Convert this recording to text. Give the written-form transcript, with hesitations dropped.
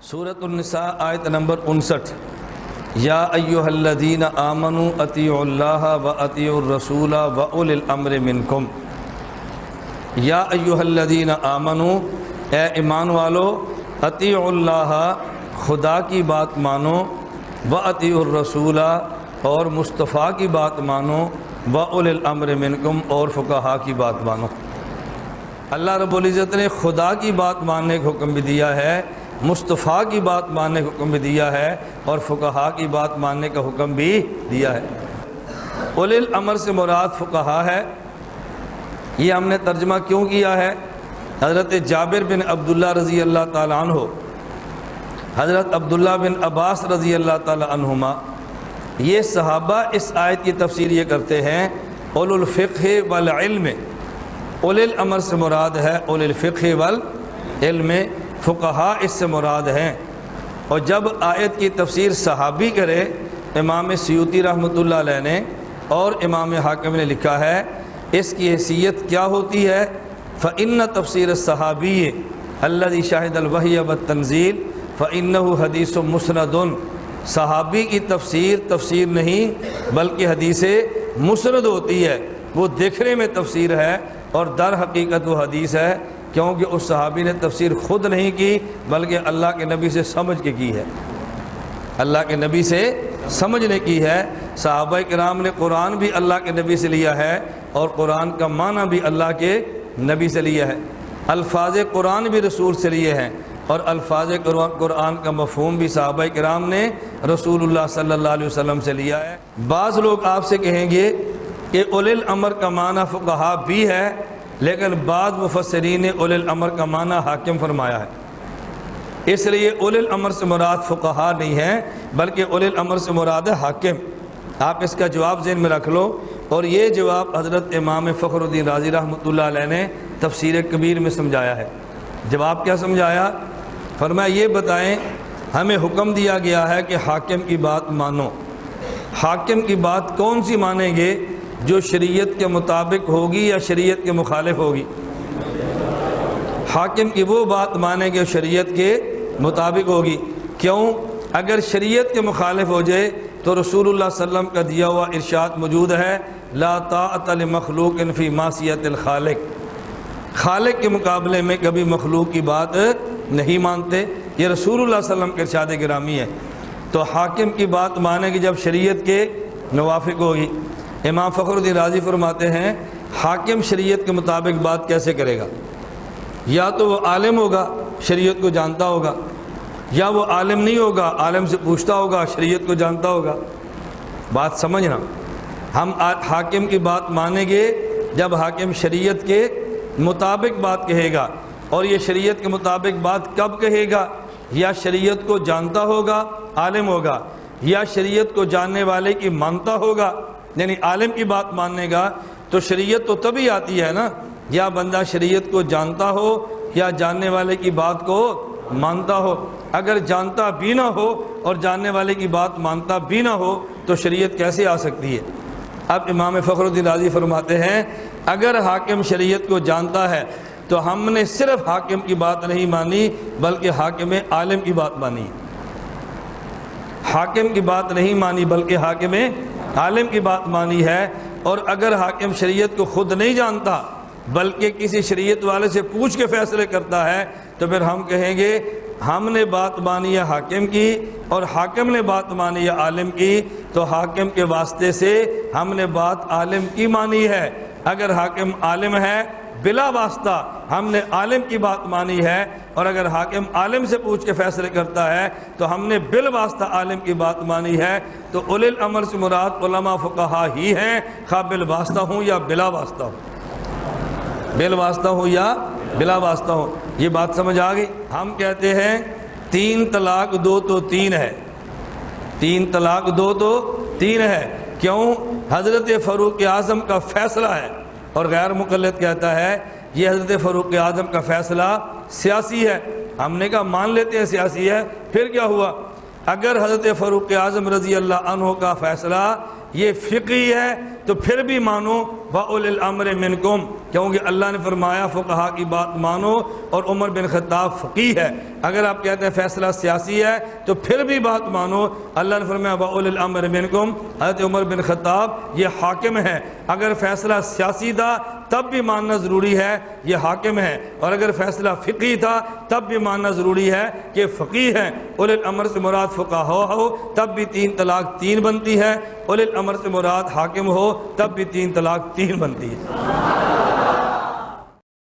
سورۃ النساء آیت نمبر 59۔ یا ایھا الذین آمنوا اطیعوا اللہ و اطیعوا الرسول و اولی الامر منکم۔ یا ایھا الذین آمنوا، اے ایمان والو، اطیعوا اللہ، خدا کی بات مانو، و اطیعوا الرسول، اور مصطفیٰ کی بات مانو، و اولی الامر منکم، اور فقہا کی بات مانو۔ اللہ رب العزت نے خدا کی بات ماننے کا حکم بھی دیا ہے، مصطفیٰ کی بات ماننے کا حکم بھی دیا ہے، اور فقہا کی بات ماننے کا حکم بھی دیا ہے۔ اولی الامر سے مراد فقہا ہے۔ یہ ہم نے ترجمہ کیوں کیا ہے؟ حضرت جابر بن عبداللہ رضی اللہ تعالیٰ عنہ، حضرت عبداللہ بن عباس رضی اللہ تعالیٰ عنہما، یہ صحابہ اس آیت کی تفسیر یہ کرتے ہیں اولو الفقہ والعلم۔ اولی الامر سے مراد ہے اولی الفقہ والعلم، فقہا اس سے مراد ہیں۔ اور جب آیت کی تفسیر صحابی کرے، امام سیوطی رحمۃ اللہ علیہ نے اور امام حاکم نے لکھا ہے، اس کی حیثیت کیا ہوتی ہے؟ فإن تفسیر الصحابی الذی شاہد الوحی والتنزیل فإنہ حدیث مسند۔ صحابی کی تفسیر نہیں بلکہ حدیث مسند ہوتی ہے، وہ دیکھنے میں تفسیر ہے اور در حقیقت وہ حدیث ہے، کیونکہ اس صحابی نے تفسیر خود نہیں کی بلکہ اللہ کے نبی سے سمجھ کے کی ہے، اللہ کے نبی سے سمجھنے کی ہے۔ صحابہ کرام نے قرآن بھی اللہ کے نبی سے لیا ہے اور قرآن کا معنی بھی اللہ کے نبی سے لیا ہے، الفاظ قرآن بھی رسول سے لیے ہیں، اور الفاظ قرآن کا مفہوم بھی صحابہ کرام نے رسول اللہ صلی اللہ علیہ وسلم سے لیا ہے۔ بعض لوگ آپ سے کہیں گے کہ اولی الامر کا معنی فقہا بھی ہے، لیکن بعض مفسرین نے اولی الامر کا معنی حاکم فرمایا ہے، اس لیے اولی الامر سے مراد فقہا نہیں ہے بلکہ اولی الامر سے مراد ہے حاکم۔ آپ اس کا جواب ذہن میں رکھ لو، اور یہ جواب حضرت امام فخر الدین رازی رحمۃ اللہ علیہ نے تفسیر کبیر میں سمجھایا ہے۔ جواب کیا سمجھایا؟ فرمایا یہ بتائیں، ہمیں حکم دیا گیا ہے کہ حاکم کی بات مانو۔ حاکم کی بات کون سی مانیں گے؟ جو شریعت کے مطابق ہوگی یا شریعت کے مخالف ہوگی؟ حاکم کی وہ بات مانیں گے شریعت کے مطابق ہوگی۔ کیوں؟ اگر شریعت کے مخالف ہو جائے تو رسول اللہ صلی اللہ علیہ وسلم کا دیا ہوا ارشاد موجود ہے، لا طاعۃ لمخلوق فی معصیۃ الخالق۔ خالق کے مقابلے میں کبھی مخلوق کی بات نہیں مانتے، یہ رسول اللہ صلی اللہ علیہ وسلم کے ارشاد گرامی ہے۔ تو حاکم کی بات مانیں گے جب شریعت کے موافق ہوگی۔ امام فخر الدین رازی فرماتے ہیں، حاکم شریعت کے مطابق بات کیسے کرے گا؟ یا تو وہ عالم ہوگا، شریعت کو جانتا ہوگا، یا وہ عالم نہیں ہوگا، عالم سے پوچھتا ہوگا، شریعت کو جانتا ہوگا۔ بات سمجھنا، ہم حاکم کی بات مانیں گے جب حاکم شریعت کے مطابق بات کہے گا، اور یہ شریعت کے مطابق بات کب کہے گا؟ یا شریعت کو جانتا ہوگا، عالم ہوگا، یا شریعت کو جاننے والے کی مانتا ہوگا۔ یعنی عالم کی بات ماننے گا تو شریعت تو تبھی آتی ہے نا، یا بندہ شریعت کو جانتا ہو یا جاننے والے کی بات کو مانتا ہو۔ اگر جانتا بھی نہ ہو اور جاننے والے کی بات مانتا بھی نہ ہو تو شریعت کیسے آ سکتی ہے؟ اب امام فخر الدین رازی فرماتے ہیں، اگر حاکم شریعت کو جانتا ہے تو ہم نے صرف حاکم کی بات نہیں مانی بلکہ حاکم عالم کی بات مانی۔ حاکم کی بات نہیں مانی بلکہ حاکم عالم کی بات مانی ہے۔ اور اگر حاکم شریعت کو خود نہیں جانتا بلکہ کسی شریعت والے سے پوچھ کے فیصلے کرتا ہے تو پھر ہم کہیں گے ہم نے بات مانی ہے حاکم کی اور حاکم نے بات مانی ہے عالم کی، تو حاکم کے واسطے سے ہم نے بات عالم کی مانی ہے۔ اگر حاکم عالم ہے بلا واسطہ ہم نے عالم کی بات مانی ہے، اور اگر حاکم عالم سے پوچھ کے فیصلے کرتا ہے تو ہم نے بالواسطہ عالم کی بات مانی ہے۔ تو اولی الامر سے مراد علماء فقہا ہی ہیں، خواہ بالواسطہ ہوں یا بلا واسطہ ہوں، بالواسطہ ہوں یا بلا واسطہ ہوں۔ یہ بات سمجھ آ گئی؟ ہم کہتے ہیں 3 طلاق 2 تو 3 ہے، 3 طلاق 2 تو 3 ہے۔ کیوں؟ حضرت فاروق اعظم کا فیصلہ ہے، اور غیر مقلد کہتا ہے یہ حضرت فاروق اعظم کا فیصلہ سیاسی ہے۔ ہم نے کہا مان لیتے ہیں سیاسی ہے، پھر کیا ہوا؟ اگر حضرت فاروق اعظم رضی اللہ عنہ کا فیصلہ یہ فقہی ہے تو پھر بھی مانو وَأُولِي الْأَمْرِ مِنْكُمْ، کیونکہ اللہ نے فرمایا فقہا کی بات مانو، اور عمر بن خطاب فقیہ ہے۔ اگر آپ کہتے ہیں فیصلہ سیاسی ہے تو پھر بھی بات مانو، اللہ نے فرمایا وَأُولِي الْأَمْرِ مِنْكُمْ، حضرت عمر بن خطاب یہ حاکم ہے، اگر فیصلہ سیاسی تھا تب بھی ماننا ضروری ہے یہ حاکم ہے، اور اگر فیصلہ فقہی تھا تب بھی ماننا ضروری ہے کہ فقیہ ہے۔ اولی الامر سے مراد فقہا ہو تب بھی 3 طلاق 3 بنتی ہے، اولی الامر سے مراد حاکم ہو تب بھی 3 طلاق 3 بنتی ہے۔